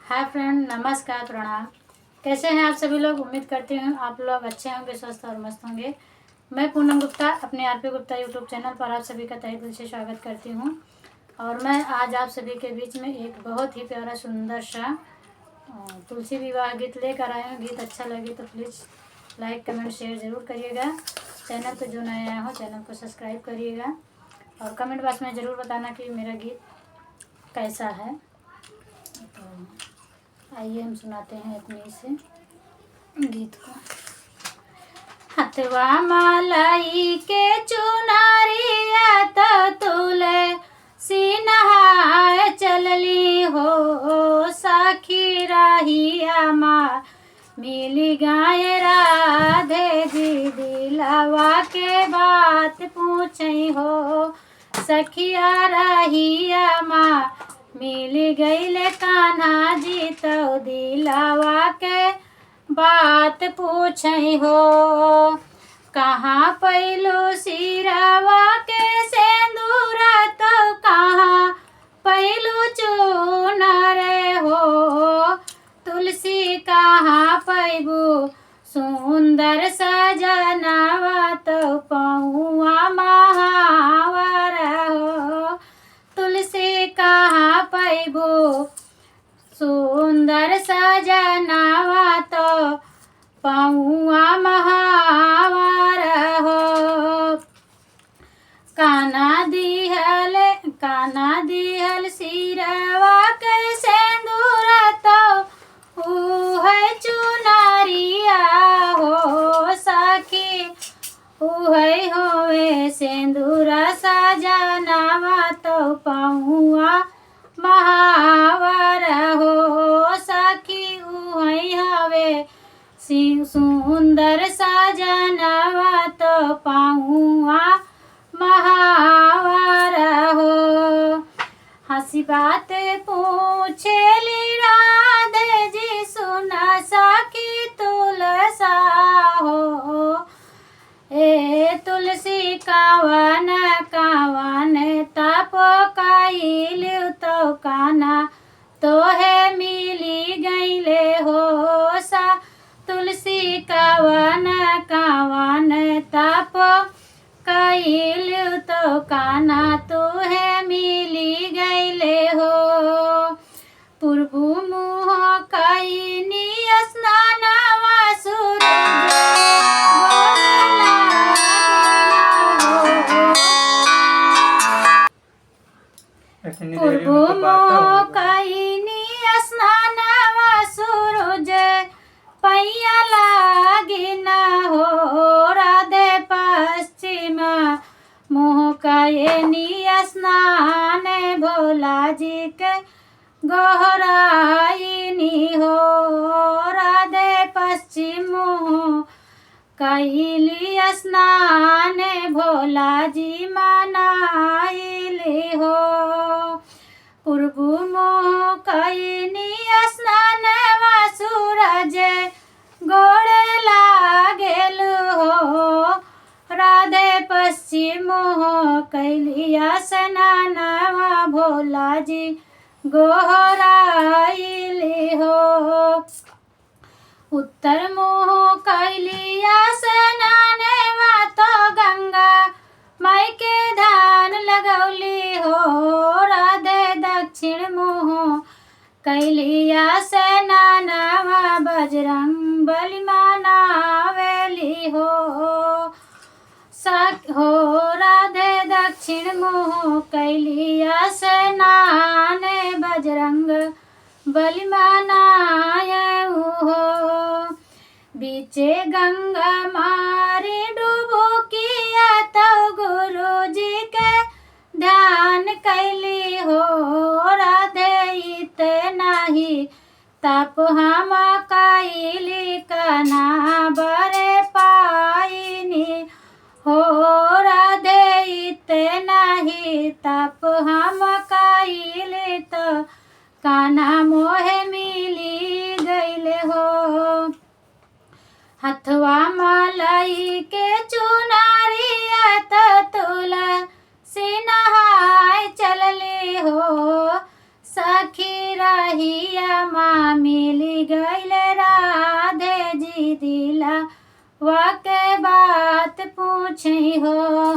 Hi friend, नमस्कार, प्रणाम। कैसे हैं आप सभी लोग? उम्मीद करती हूँ आप लोग अच्छे होंगे, स्वस्थ और मस्त होंगे। मैं पूनम गुप्ता अपने आरपी गुप्ता यूट्यूब चैनल पर आप सभी का तहे दिल से स्वागत करती हूँ। और मैं आज आप सभी के बीच में एक बहुत ही प्यारा सुंदर सा तुलसी विवाह गीत लेकर आए हूँ। गीत अच्छा लगे तो प्लीज़ लाइक कमेंट शेयर ज़रूर करिएगा। चैनल पर जो नए आए हो चैनल को सब्सक्राइब करिएगा और कमेंट बॉक्स में ज़रूर बताना कि मेरा गीत कैसा है। तो आइए हम सुनाते हैं अपने इसे गीत को। हथवा मालाई के चुनारिया तुलसी नहाय चलली हो, सखी रहिया माँ मिली गाय राधे जी दिलवा के बात पूछई हो, सखिया रहिया माँ मिल गईले कान्हा जी तो दिलवा के बात पूछई हो। कहाँ पैलो सिरवा के सेंदूरा तो कहाँ पैलो चुनरे हो, तुलसी कहाँ पैबू सुंदर सजनवा तो पहुआ महावर हो, तुलसी कहाँ पैबू सुंदर सजनवा तो पहुआ महावर हो। काना दिहल सिरवा के सेंदूर तो उहे चुनरिया हो, सखी उहे होवे सेंदूर सजनवा तो पहुआ महावर हो, सखी उहे हवे सुंदर सजनवा तो पहुआ महावर हो। हंसी बात पूछेली राधे जी सुन सखी तुलसा हो, ए तुलसी कावन कावन तप कइल तो काना तोहे मिली गईले हो, सा तुलसी कावन कावन तप कइल तो काना तोहे मिली गईले हो। पूर्वु मुँह कइनी स्नानवा सूरज पूर्वु मुँह कइनी स्नानवा सूरज पैया लागिन हो, राधे पश्चिम मुँह कइनी स्नान भोला जी के गोहराइनी हो, राधे पश्चिम मुँह कइली स्नान भोला जी मनाइली हो। पूर्वु मुँह कइनी स्नानवा सूरज गोड़ लागेल हो, राधे पश्चिम मुँह कइली स्नानवा भोला जी गोहराइली हो। उत्तर मुँह कइली स्नानवा तो गंगा माई के ध्यान लगौली हो, राधे दक्षिण मुँह कइली स्नानवा बजरंग बली मनावेली हो, राधे दक्षिण मुँह कइली स्नान बजरंग बली मनायऊ हो। बीचे गंगा मारी डुबुकिया तो गुरु जी के ध्यान कैली हो, राधे इतना ही तप हम कैली कना बरे पाइनी हो, राधे इतना ही तप हम कैली तो काना मोहे मिली गईले हो। हथवा मालाई के चुनारिया तो तुलसी नहाय चलली हो, सखी रही रहिया माँ मिली गईल राधे जी दिला वाके बात पूछी हो।